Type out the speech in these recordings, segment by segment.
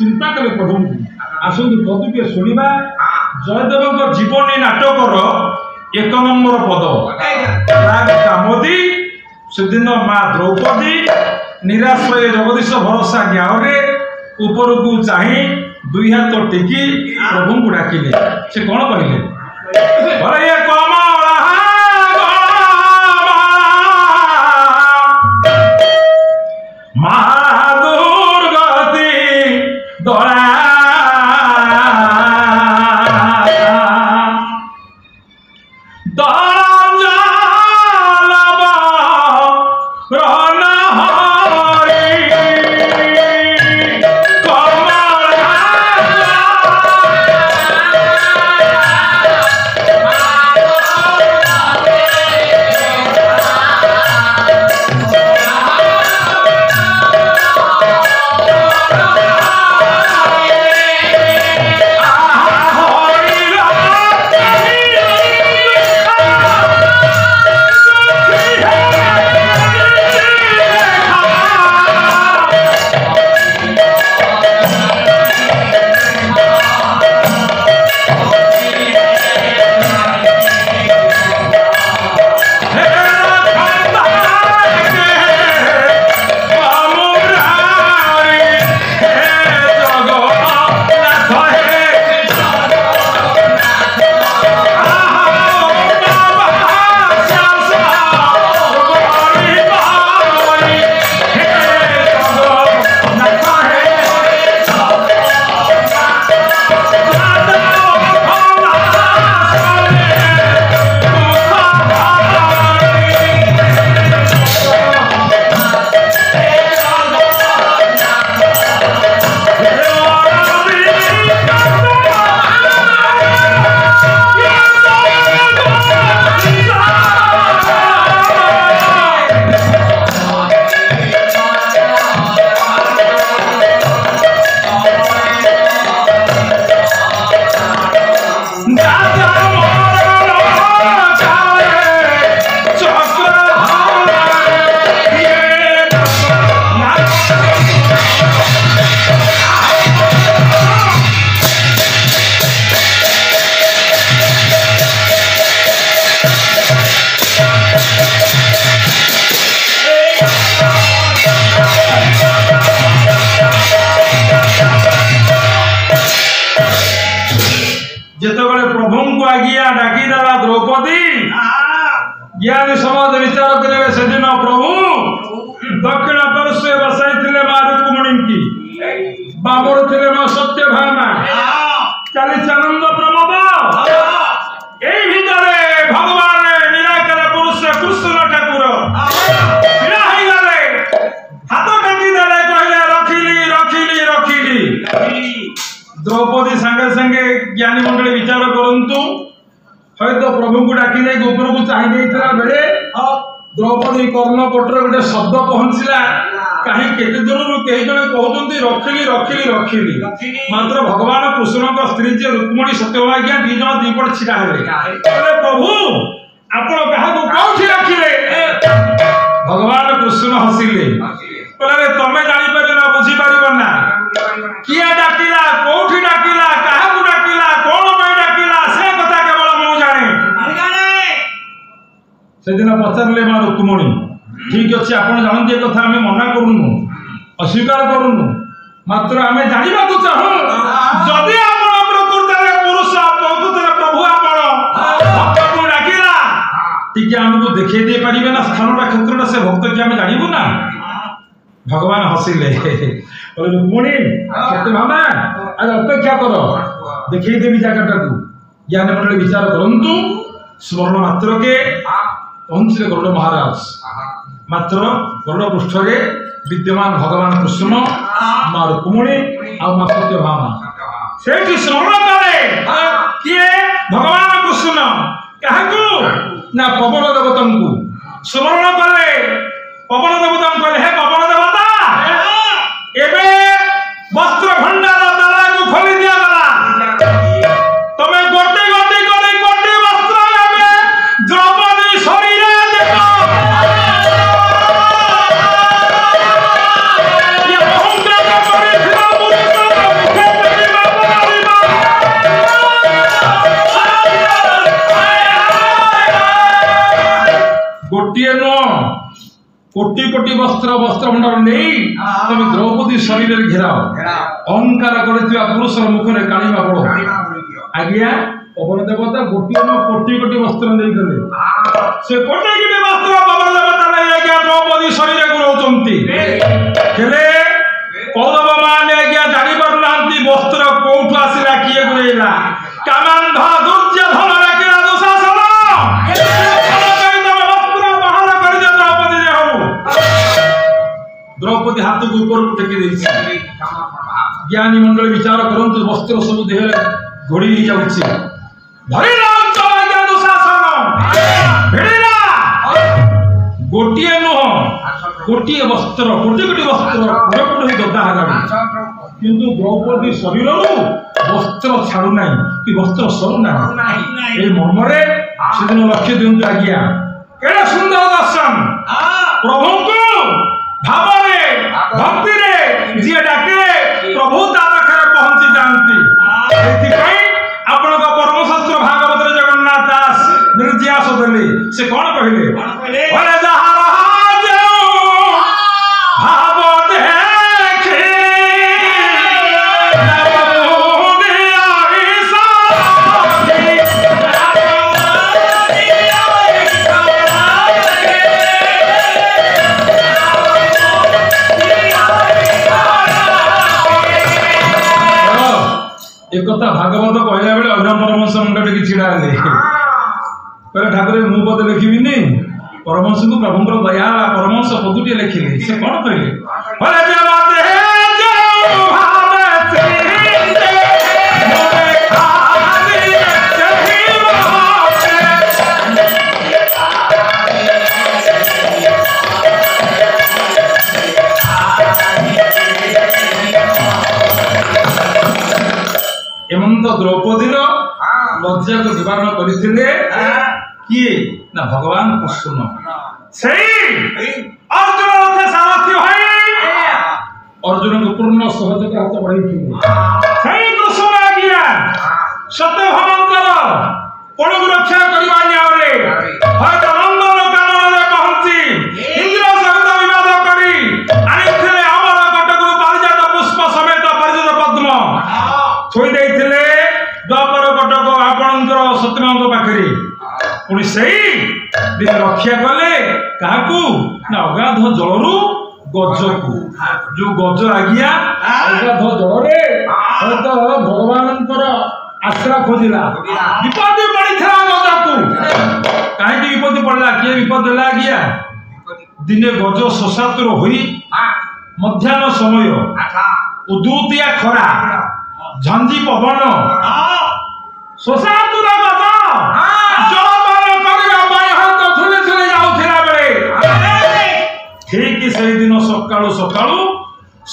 चिंता कले प्रभु आसतु पदुटे शुणा जयदेव जीवनी नाटकर 1 नंबर पद कामदी सेदिन माँ द्रौपदी निराश्रय जगदीश भरोसा ज्ञाने ऊपर को चाहे 2 हाथ टेकी प्रभु को डाकिले से कौन कहले जितेबाला प्रभु को आज्ञा डाकीदेला द्रौपदी ज्ञानी समाज विचार करेंगे से दिन प्रभु दक्षिण पार्श्वे बसाई माँ रुक्मिणी की बाबर थे माँ सत्यभामा चालीचानंद प्रमोद यही भितर भगवान निराकार पुरुष कृष्ण ठाकुर छड़ा हो गले हाथ टेकी देले कहले रखिली रखिली रखिली द्रौपदी संगे संगे ज्ञानी मंडली विचार करंतु हयतो प्रभु को डाकी दे ऊपर को चाहि देइतरा बेले द्रौपदी कर्णपटर गोटे शब्द पहुंचला कहीं केते दूर कई जने कहउतंती रखिली रखिली रखिली मात्र भगवान कृष्ण का स्त्री जे रुक्मिणी सत्यभामा दी जन दी पट छिड़ा हेले बोले प्रभु आपण कहा को कोठी रखिले भगवान कृष्ण हसिले बोले तमे जानि पारे ना बुझी पारिबो ना किया डाकिला कोठी डाकिला कहा को डाकिला कोन पे डाकिला से कथा केवल मु जाने से दिन पचारले मां रुक्मिणी ठीक अछि आपण जानते कथा हमें मना करूनु अस्वीकार करूनु मात्र हमें जानिबा को चाहू जदि आपण प्रकृतरे पुरुष प्रकृतरे प्रभु आपण भक्त को डाकिला ठीक हमको देखै दे परिबे ना स्थानटा क्षेत्रटा से भक्त के हमें जानिबो ना भगवान हसिले रुक्मिणी सत्यभामा आज अपेक्षा कर देखई देवी जगटा को ज्ञान मंडल विचार करंतु स्वर्ण मात्र के पहुंचले गरुड़ महाराज मात्र गरुड़ पृष्ठ रे विद्यमान भगवान कृष्ण मां रुक्मिणी और मां सत्यभामा सेठी स्मरण करे किए भगवान कृष्ण काहकू ना पवन देवता को स्मरण करे पवन देवता कहले हे पवन देवता एबे वस्त्र भंडार ताला को खोली दिया गला तमे गोटे गोटे करे गोटे वस्त्र एबे द्रौपदी शरीर देखो ये अहंकार करे फिर पुरुष गोटे नुह कोटी कोटी वस्त्र वस्त्रमंडल नहीं तुम द्रौपदी शरीर घेराओ अहंकार पुरुष मुखरे काणीमा बड़ आज्ञा पवन देवता गोटे नुह कोटी कोटी वस्त्र नहीं गले से कोटी कोटी वस्त्र पवन देवता नहीं आज्ञा द्रौपदी शरीर गुरौचंती हेले कौरव माने आज्ञा जानि पारुना वस्त्र कोठु आसिला किए गुरेला कामांध दुर्योधन राखिला दुशासन द्रौपदी हाथ को ऊपर टेकी देछि ज्ञानी मंडल विचार करंतु वस्त्र सब देह घोड़ी जाउछि धरिला चला दुशासन भिड़िला गोटिए नुह गोटिए वस्त्र कोटी कोटी वस्त्र कोटी कोटी गदा हगाडी किंतु द्रौपदी शरीर वस्त्र छाड़ू ना कि वस्त्र सरू ना मर्मरे से दिन लक्ष्य दिंतु आज्ञा केड़े सुंदर दर्शन प्रभु को भावरे भक्ति रे जी डाके प्रभु ता पाखरे पहुंची जानती एथिपाई आपण को परमशास्त्र भागवत रे जगन्नाथ दास निर्जियास देले से कोन कहले ओरे जहा एक कथा भागवत कहला बेले अन्य परमहंस मुंड टेकी छिड़ा ले कहले ठाकुर मु पद लिखिबिनी परमहंस को प्रभुंकर दया परमहंस पदुटी लिखिले से कोन कहले भले जे बात है जो भावे से मोरे खाली सही एमंत द्रौपदी लज्जा को निवारण करथिले किए ना भगवान कृष्ण सही अर्जुन रथ सारथी होई अर्जुन को पूर्ण सहयोग हाथ बढ़ाई सही कृष्ण आज्ञा सत्य भवंकर पणु रक्षा करबा न्यारे हर नंदन कानन रे पहुंची इंद्र सहित विवाद करी आनिथिले अमर कटक पारिजात पुष्प समेत परिजित पद्म थोई देइथिले द्वापर कटक आपणकर सत्यमांग पाखरे पुणी सही दिन रक्षा कले काकू ना अगाध जलरू गज को जो गज आज्ञा अगाध जल रे तो भगवानंकर आश्रा खोजिला विपद पड़ीथा गज को काहे विपद पड़ला किए विपद देला आज्ञा दिने गज शोषातुर होई मध्याह्न समय उदूतिया खरा झंझी पवन शोषातुर गज जलपान करबा पाए हाथ थले थले जाउथिला बेले ठीक सही दिन सकाळु सकाळु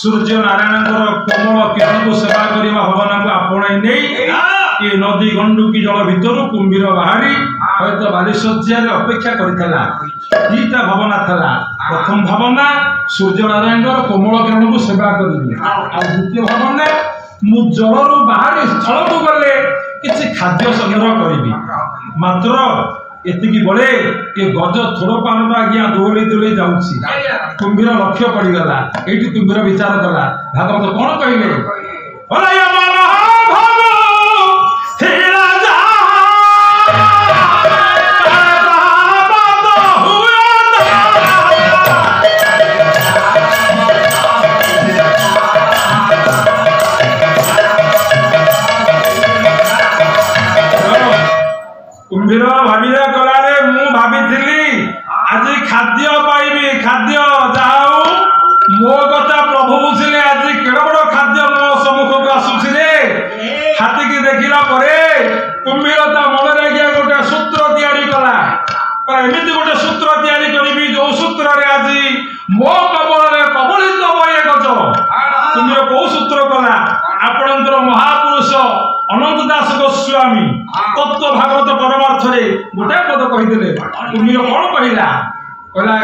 सूर्य नारायणकर कोमल किरण को सेवा करबा भवन को आपणाई नै ये नदी गंडुकी जल भितर कुंभीर बाहरी हयतो बालिशज्या रे अपेक्षा करितला दीटा भावना थला प्रथम भावना सूर्य नारायणकर कोमल किरण को सेवा करबी आ द्वितीय भावना मु जलरू बाहरी स्थल को गले किछि खाद्य संग्रह करबी मात्र एतिकी बड़े ये गज थोड़ पान आज्ञा दोले दोले जाउछि कुंभीर लक्ष्य पड़ी गला एठी कुंभीर विचार कला भागवत कोन कहिले भला मन भाग हे राजा कुंभीर भाविला कलारे मु भाविथिली आज खाद्य पाइबी खाद्य जाऊ मो कथा प्रभु बुझिले आज केड़ बड़ खाद्य मो सम्मुख को आसुछिले हाथी की देखिला परे कुंभीर ता मन रे गया गोटे सूत्र तैयारी कला पर एमिति गोटे सूत्र तैयारी करबी जो सूत्र रे आज मो कबल रे कबलित होए गज कुंभीर को सूत्र कला आपणकर महापुरुष अनंत दास गोस्वामी तत्व भागवत परमार्थ रे गोटे पद कहिदेले कुंभीर कोन कहिला कहला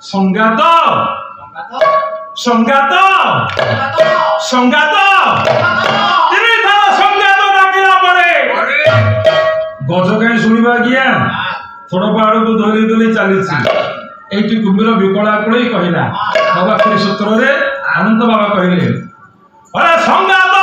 संगात संगात संगात तिनी थार संगात डाकिला परे गज कहीं सुनिबा गया थोड़ा पहाड़ को धरी धरी चली এইটি କୁମ୍ଭୀର ବିକଳାକୁଳ କହିଲା। ବାବା ସେଇ ସୂତ୍ରରେ ଆନନ୍ଦ ବାବା କହିଲେ ଅରେ ସଂଗାତ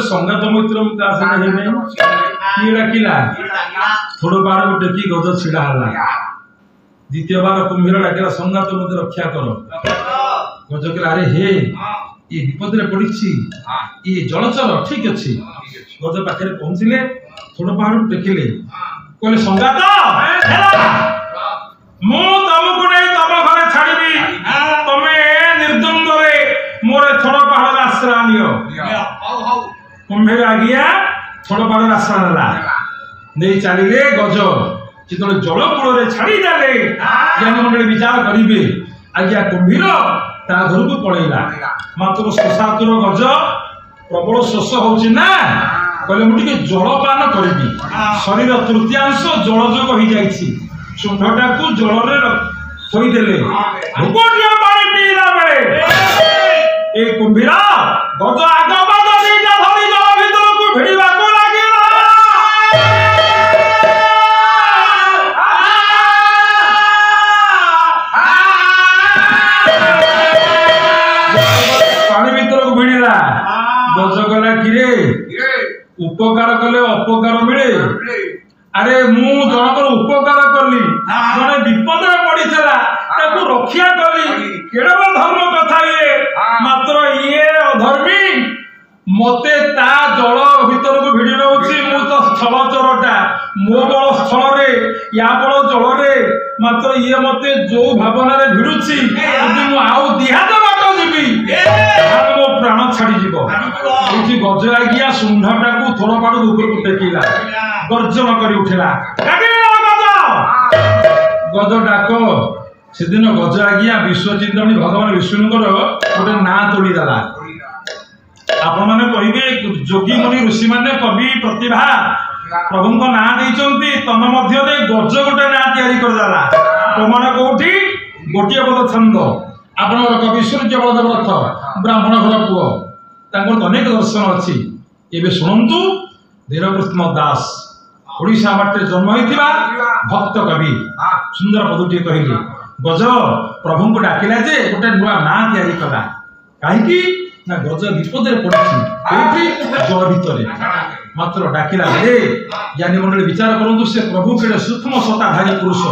संगात मित्र डाकिला थोड़ बार गोटे कि गज छिड़ा द्वितीय बार कुंभीर डाकिला संगात मत रक्षा कर। गज कहला अरे हे ये विपद रे पड़ी ये जलचर ठीक अच्छी। गज पाखे पहुंचले थोड़ बार देखिले कहले संगात मु तुमको नहीं तुम घरे छाड़ी तमे निर्द्वंद मोर थोड़ पहाड़ आश्रय नियो। कुंभीर आज्ञा थोड़ पहाड़ आश्रय नहीं चलिए गज जो जल कूल छाड़ीदे ज्ञानी मंडली विचार करेंगे आज्ञा कुंभीर ता घर को पलैला मात्र शशातुर गज प्रबल शोष होना कहले मुझे जलपान करी शरीर तृतीयांश जलजोग हो जाए शुंढटा को जल थोदेले भोकटिया पानी पीला बेले ए कुंभीर गज आग बाद दीटा धरी जल भीतर को भिड़वा को लागिला। पानी भीतर को भिड़िला गज गला किरे उपकार कले अपकार मिले। अरे मु जनकर उपकार कली जने विपद में पड़ीला ताको रक्षा कली केड़ा धर्म कथा ये मात्र ये अधर्मी मते ता जल भीतर को भिड़ी नउची मु तो स्थलचरटा मो बल स्थल रे या बल जल रे मात्र ये मते जो भावना रे भिड़ुची यदि मु आउ दिहात बाट जीवी मो प्राण छाड़ी जीवो। एठी गज आगिया सुंढटा को थोड़ पाड़ ऊपर को टेकिला गर्जन कर उठिला गज डाक से दिन गज आज्ञा विश्वचिंतनी भगवान विष्णुकर गोटे ना तोड़ीदेला। आपण मैंने कहे जोगी मुनि ऋषि मैंने कवि प्रतिभा प्रभु को ना देते तम मध्य गज गोटे ना तैयारीदेला प्रमाण कौटी गोटे पद छंद आपणकर कवि सूर्य बलदेव रथ ब्राह्मण घर पुओ अनेक दर्शन अच्छी एवं शुणु धीरकृष्ण दास ओडिशा बाटे जन्म होइथिबा भक्त कवि सुंदर पदुटी कहले गज प्रभु को डाकिला जे गोटे नुआ ना तैयारी कला कहीं ना गज विपद रे पड़ी जल भितर मात्र डाकिला रे ज्ञानी मंडली विचार करंतु से प्रभु के सूक्ष्म सत्ताधारी पुरुष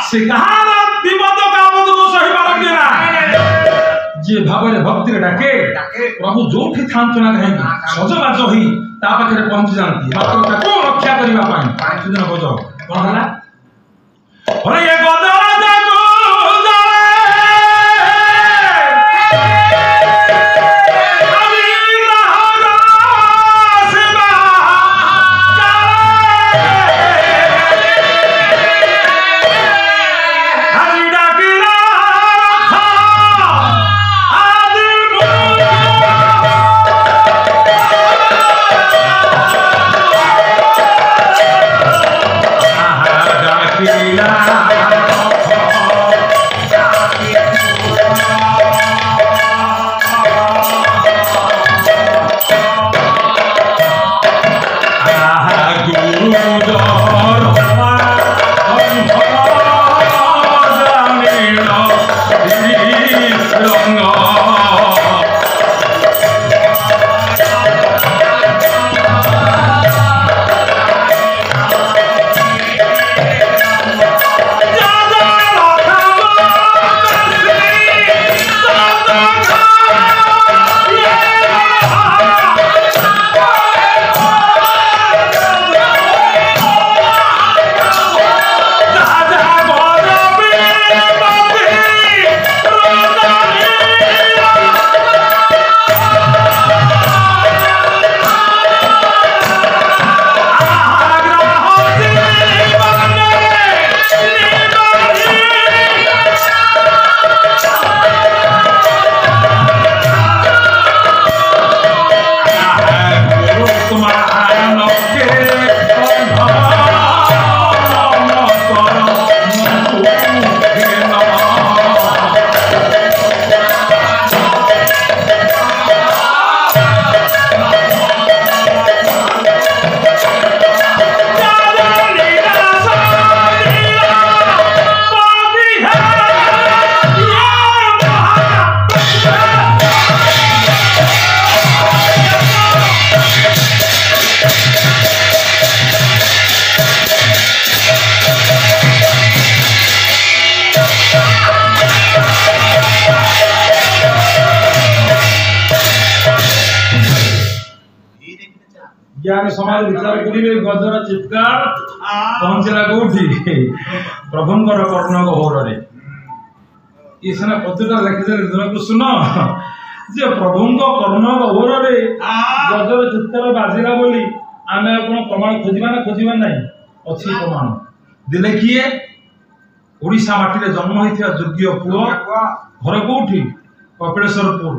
से कहार विपद कापद को सही पारके ना जे भावरे भक्ति रे डाके प्रभु जोठी थांतु ना कहीं सजबाज होई ता पाखे पहुंच जाती मात्र ताको रक्षा करबा पाई सेदिन गज कोन हला अरे ये गज Yeah. ज्ञानी समाज विचार करिवे गजर चित्कार पहुंचला कोठी प्रभुंकर कर्णक होर रे ये सिना पत्रिका लिखिदे दिन सुन जे प्रभुंक कर्णक होर रे गजर चित्कार बाजिला बोली आमे कोन प्रमाण खोजिबा नहीं अछि प्रमाण दिले किए ओडिसा माटी रे जन्म होइथिया योग्य पुओ घर कोठी कपिलेश्वरपुर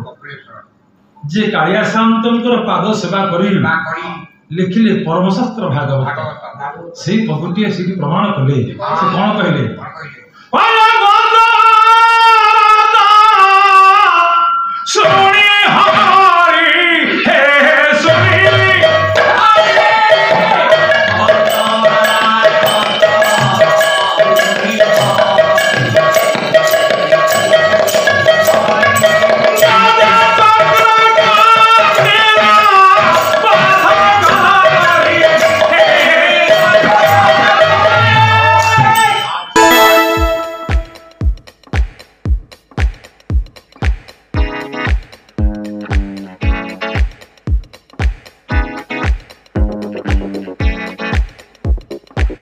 जे कालिया शांतंकर पाद सेवा करी लिखिले परमशास्त्र भागवत से पगुटिया से प्रमाण कले से कौन कहले